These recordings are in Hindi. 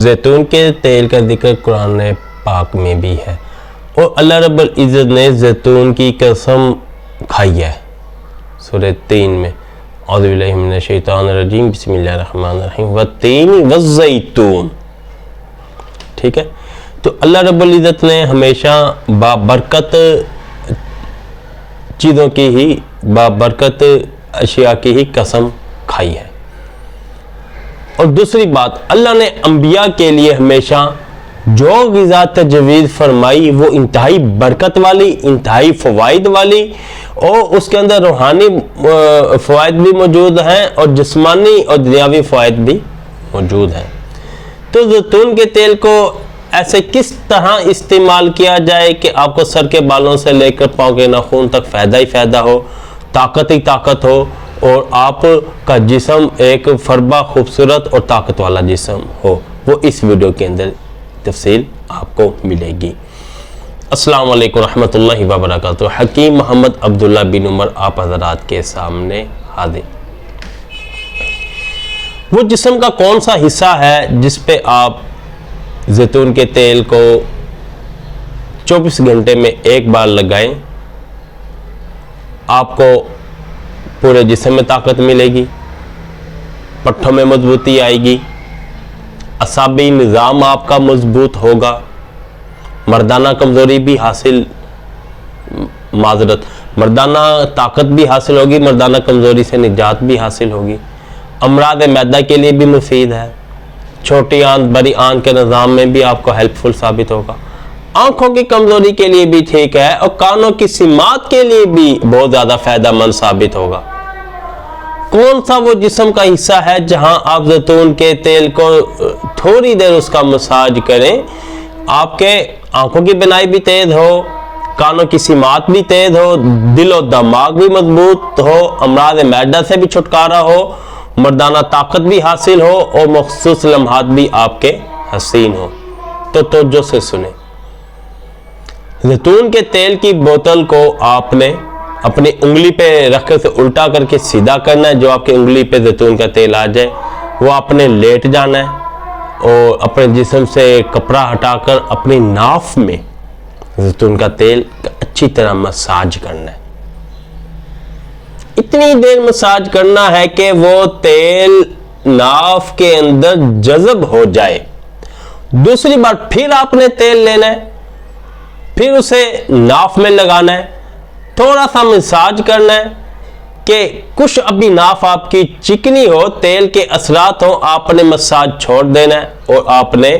जैतून के तेल का जिक्र कुरान पाक में भी है और अल्लाह रब्बुल इज़्ज़त ने जैतून की कसम खाई है सूरह 3 में। औज़ु बिल्लाहि मिनश शैतानिर रजीम बिस्मिल्लाहिर्रहमानिर रहीम वत्तीन वज़्ज़ैतून। ठीक है, तो अल्लाह रब्बुल इज़्ज़त ने हमेशा बाबरकत चीज़ों की ही बाबरकत अशिया की ही कसम खाई है। और दूसरी बात, अल्लाह ने अंबिया के लिए हमेशा जो ग़िज़ा तजवीज़ फरमाई वो इंतहाई बरकत वाली, इंतहाई फ़वाइद वाली और उसके अंदर रूहानी फ़वाइद भी मौजूद हैं और जिस्मानी और दुनियावी फ़वाइद भी मौजूद हैं। तो जैतून के तेल को ऐसे किस तरह इस्तेमाल किया जाए कि आपको सर के बालों से लेकर पाँव के नाखून तक फ़ायदा ही फ़ायदा हो, ताकत ही ताकत हो और आपका जिस्म एक फरबा खूबसूरत और ताकत वाला जिस्म हो, वो इस वीडियो के अंदर तफसील आपको मिलेगी। अस्सलाम वालेकुम रहमतुल्लाहि व बरकातुहू। हकीम मोहम्मद अब्दुल्ला बिन उमर आप हज़रात के सामने हाजिर। वो जिस्म का कौन सा हिस्सा है जिस पे आप जैतून के तेल को 24 घंटे में एक बार लगाएं, आपको पूरे जिस्म में ताकत मिलेगी, पट्ठों में मजबूती आएगी, असाबी निज़ाम आपका मजबूत होगा, मर्दाना कमज़ोरी भी हासिल मर्दाना ताकत भी हासिल होगी, मर्दाना कमज़ोरी से निजात भी हासिल होगी। अमराद मैदा के लिए भी मुफीद है, छोटी आंत बड़ी आंत के निज़ाम में भी आपको हेल्पफुल साबित होगा, आंखों की कमज़ोरी के लिए भी ठीक है और कानों की सिमात के लिए भी बहुत ज़्यादा फ़ायदेमंद साबित होगा। कौन सा वो जिस्म का हिस्सा है जहां आप जैतून के तेल को थोड़ी देर उसका मसाज करें, आपके आंखों की बिनाई भी तेज हो, कानों की सिमात भी तेज हो, दिल और दिमाग भी मजबूत हो, अमराद मैदा से भी छुटकारा हो, मर्दाना ताकत भी हासिल हो और मखसूस लम्हात भी आपके हसीन हो। तो तवज्जो से सुने, जैतून के तेल की बोतल को आपने अपनी उंगली पे रख कर उल्टा करके सीधा करना है। जो आपकी उंगली पे जैतून का तेल आ जाए वो आपने लेट जाना है और अपने जिस्म से कपड़ा हटाकर अपनी नाफ में जैतून का तेल अच्छी तरह मसाज करना है। इतनी देर मसाज करना है कि वो तेल नाफ के अंदर जज़ब हो जाए। दूसरी बार फिर आपने तेल लेना है, फिर उसे नाफ में लगाना है, थोड़ा सा मसाज करना है कि कुछ अभी नाफ आपकी चिकनी हो, तेल के असरात हो, आपने मसाज छोड़ देना है और आपने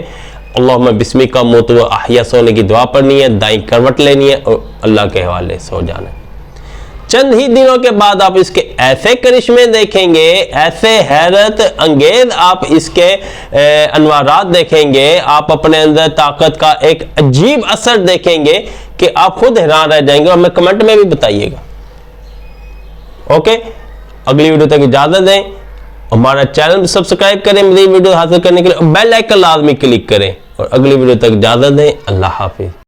अल्लाहुम्मा बिस्मिका मुतु व अहया सोने की दुआ पढ़नी है, दाईं करवट लेनी है और अल्लाह के हवाले सो जाना है। चंद ही दिनों के बाद आप इसके ऐसे करिश्मे देखेंगे, ऐसे हैरत अंगेज आप इसके अनवारात देखेंगे, आप अपने अंदर ताकत का एक अजीब असर देखेंगे कि आप खुद हैरान रह जाएंगे और हमें कमेंट में भी बताइएगा। ओके, अगली वीडियो तक इजाजत दें, हमारा चैनल सब्सक्राइब करें मज़ीद वीडियो हासिल करने के लिए, बेल आइकन लाजमी क्लिक करें और अगली वीडियो तक इजाजत दें। अल्लाह हाफिज।